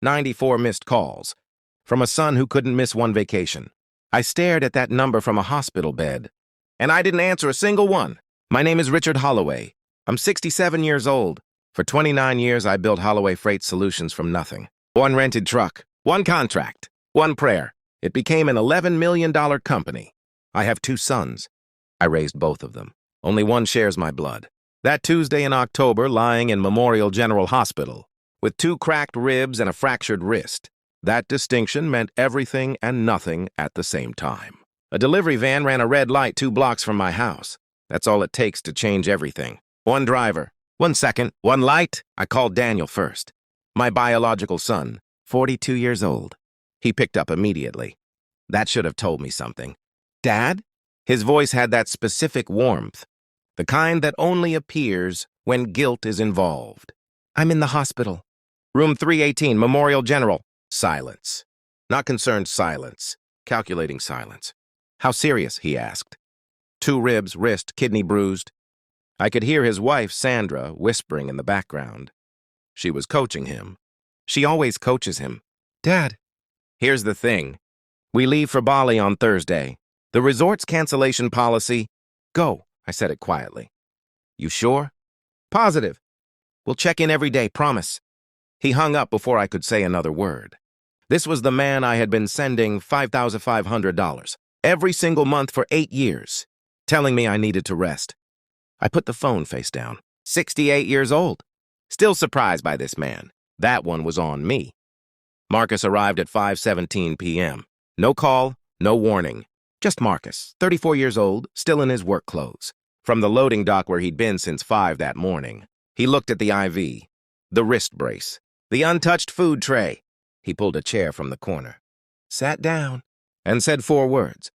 94 missed calls. From a son who couldn't miss one vacation. I stared at that number from a hospital bed. And I didn't answer a single one. My name is Richard Holloway. I'm 67 years old. For 29 years, I built Holloway Freight Solutions from nothing. One rented truck, one contract, one prayer. It became an $11 million company. I have 2 sons. I raised both of them. Only one shares my blood. That Tuesday in October, lying in Memorial General Hospital, with 2 cracked ribs and a fractured wrist. That distinction meant everything and nothing at the same time. A delivery van ran a red light 2 blocks from my house. That's all it takes to change everything. One driver, 1 second, 1 light. I called Daniel first. My biological son, 42 years old. He picked up immediately. That should have told me something. Dad? His voice had that specific warmth, the kind that only appears when guilt is involved. I'm in the hospital. Room 318, Memorial General. Silence. Not concerned silence. Calculating silence. How serious? He asked. 2 ribs, wrist, kidney bruised. I could hear his wife, Sandra, whispering in the background. She was coaching him. She always coaches him. Dad. Here's the thing. We leave for Bali on Thursday. The resort's cancellation policy. Go, I said it quietly. You sure? Positive. We'll check in every day, promise. He hung up before I could say another word. This was the man I had been sending $5,500 every single month for 8 years, telling me I needed to rest. I put the phone face down. 68 years old. Still surprised by this man. That one was on me. Marcus arrived at 5:17 p.m. No call, no warning. Just Marcus, 34 years old, still in his work clothes. From the loading dock where he'd been since 5 that morning. He looked at the IV, the wrist brace, the untouched food tray. He pulled a chair from the corner, sat down, and said 4 words.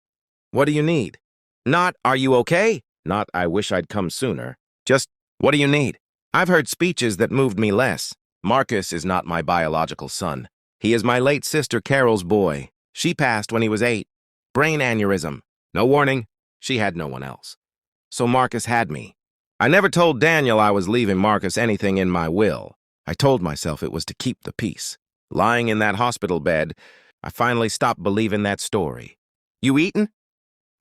What do you need? Not, are you okay? Not, I wish I'd come sooner. Just, what do you need? I've heard speeches that moved me less. Marcus is not my biological son. He is my late sister Carol's boy. She passed when he was 8. Brain aneurysm. No warning. She had no one else. So Marcus had me. I never told Daniel I was leaving Marcus anything in my will. I told myself it was to keep the peace. Lying in that hospital bed, I finally stopped believing that story. You eaten?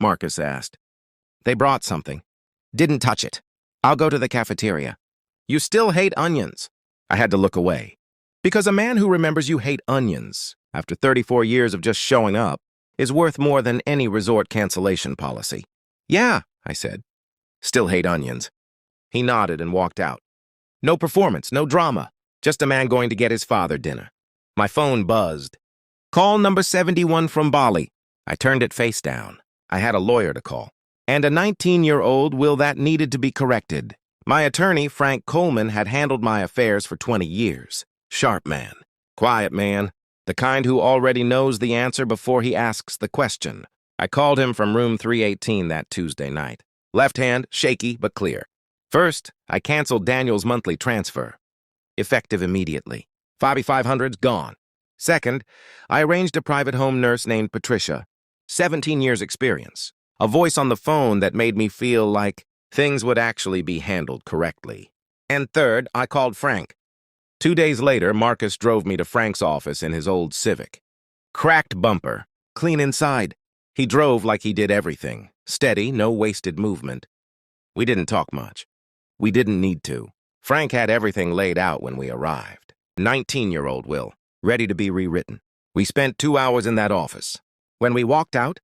Marcus asked. They brought something. Didn't touch it. I'll go to the cafeteria. You still hate onions. I had to look away. Because a man who remembers you hate onions, after 34 years of just showing up, is worth more than any resort cancellation policy. Yeah, I said. Still hate onions. He nodded and walked out. No performance, no drama. Just a man going to get his father dinner. My phone buzzed. Call number 71 from Bali. I turned it face down. I had a lawyer to call. And a 19-year-old will that needed to be corrected. My attorney, Frank Coleman, had handled my affairs for 20 years. Sharp man. Quiet man. The kind who already knows the answer before he asks the question. I called him from room 318 that Tuesday night. Left hand, shaky but clear. First, I canceled Daniel's monthly transfer. Effective immediately. $5,500's gone. Second, I arranged a private home nurse named Patricia. 17 years experience. A voice on the phone that made me feel like things would actually be handled correctly. And third, I called Frank. 2 days later, Marcus drove me to Frank's office in his old Civic. Cracked bumper, clean inside. He drove like he did everything. Steady, no wasted movement. We didn't talk much. We didn't need to. Frank had everything laid out when we arrived. 19-year-old Will, ready to be rewritten. We spent 2 hours in that office. When we walked out,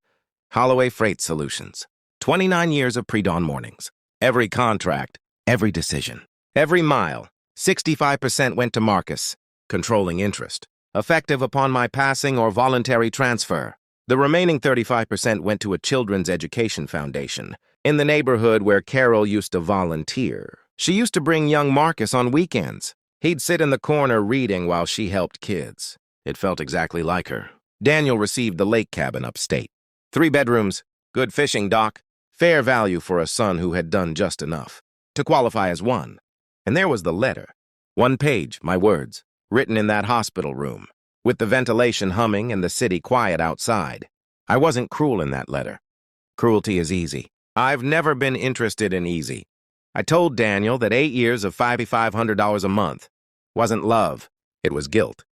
Holloway Freight Solutions. 29 years of pre-dawn mornings. Every contract, every decision, every mile. 65% went to Marcus, controlling interest, effective upon my passing or voluntary transfer. The remaining 35% went to a children's education foundation in the neighborhood where Carol used to volunteer. She used to bring young Marcus on weekends. He'd sit in the corner reading while she helped kids. It felt exactly like her. Daniel received the lake cabin upstate. 3 bedrooms, good fishing dock, fair value for a son who had done just enough to qualify as one. And there was the letter. 1 page, my words, written in that hospital room, with the ventilation humming and the city quiet outside. I wasn't cruel in that letter. Cruelty is easy. I've never been interested in easy. I told Daniel that 8 years of $5,500 a month wasn't love, it was guilt.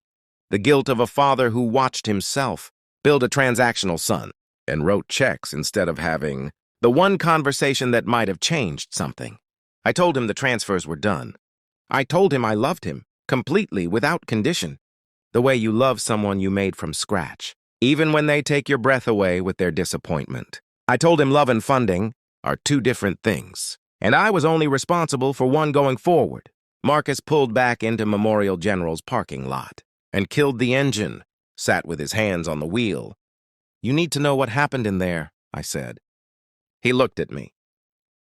The guilt of a father who watched himself build a transactional son and wrote checks instead of having the one conversation that might have changed something. I told him the transfers were done. I told him I loved him, completely, without condition. The way you love someone you made from scratch, even when they take your breath away with their disappointment. I told him love and funding are two different things, and I was only responsible for one going forward. Marcus pulled back into Memorial General's parking lot and killed the engine, sat with his hands on the wheel. "You need to know what happened in there," I said. He looked at me.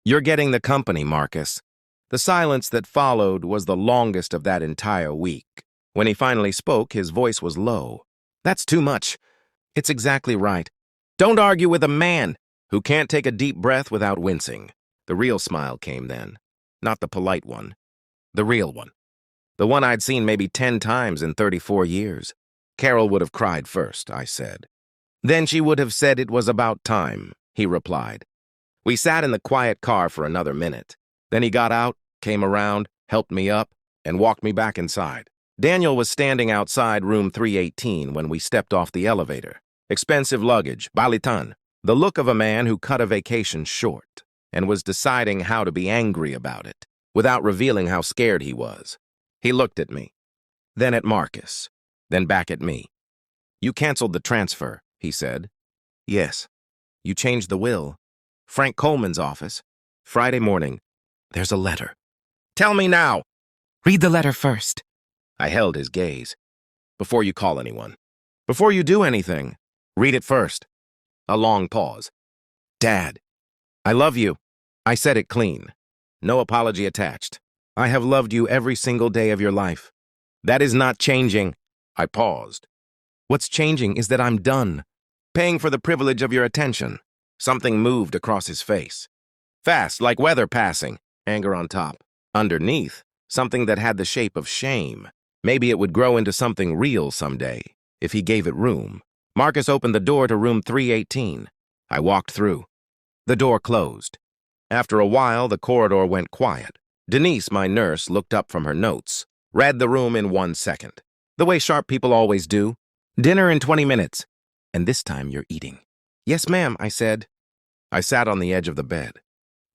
"You're getting the company, Marcus." The silence that followed was the longest of that entire week. When he finally spoke, his voice was low. "That's too much." "It's exactly right. Don't argue with a man who can't take a deep breath without wincing." The real smile came then. Not the polite one. The real one. The one I'd seen maybe 10 times in 34 years. "Carol would have cried first," I said. "Then she would have said it was about time," he replied. We sat in the quiet car for another minute. Then he got out, came around, helped me up, and walked me back inside. Daniel was standing outside room 318 when we stepped off the elevator. Expensive luggage, balitan, the look of a man who cut a vacation short and was deciding how to be angry about it without revealing how scared he was. He looked at me, then at Marcus, then back at me. "You canceled the transfer," he said. "Yes." "You changed the will. Frank Coleman's office. Friday morning. There's a letter." "Tell me now." "Read the letter first." I held his gaze. "Before you call anyone. Before you do anything. Read it first." A long pause. "Dad, I love you." I said it clean. No apology attached. "I have loved you every single day of your life. That is not changing." I paused. "What's changing is that I'm done paying for the privilege of your attention." Something moved across his face. Fast, like weather passing, anger on top. Underneath, something that had the shape of shame. Maybe it would grow into something real someday, if he gave it room. Marcus opened the door to room 318. I walked through. The door closed. After a while, the corridor went quiet. Denise, my nurse, looked up from her notes, read the room in 1 second. The way sharp people always do. "Dinner in 20 minutes. And this time you're eating." "Yes, ma'am," I said. I sat on the edge of the bed.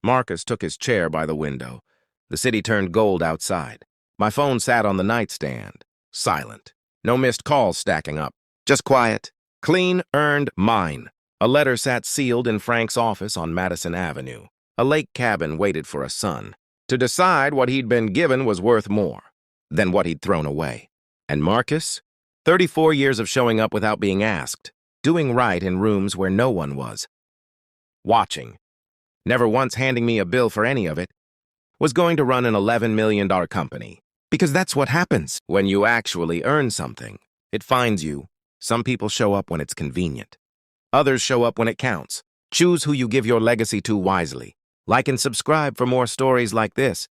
Marcus took his chair by the window. The city turned gold outside. My phone sat on the nightstand. Silent. No missed calls stacking up. Just quiet. Clean, earned mine. A letter sat sealed in Frank's office on Madison Avenue. A lake cabin waited for a son to decide what he'd been given was worth more than what he'd thrown away. And Marcus? 34 years of showing up without being asked. Doing right in rooms where no one was. Watching. Never once handing me a bill for any of it. Was going to run an $11 million company. Because that's what happens when you actually earn something. It finds you. Some people show up when it's convenient. Others show up when it counts. Choose who you give your legacy to wisely. Like and subscribe for more stories like this.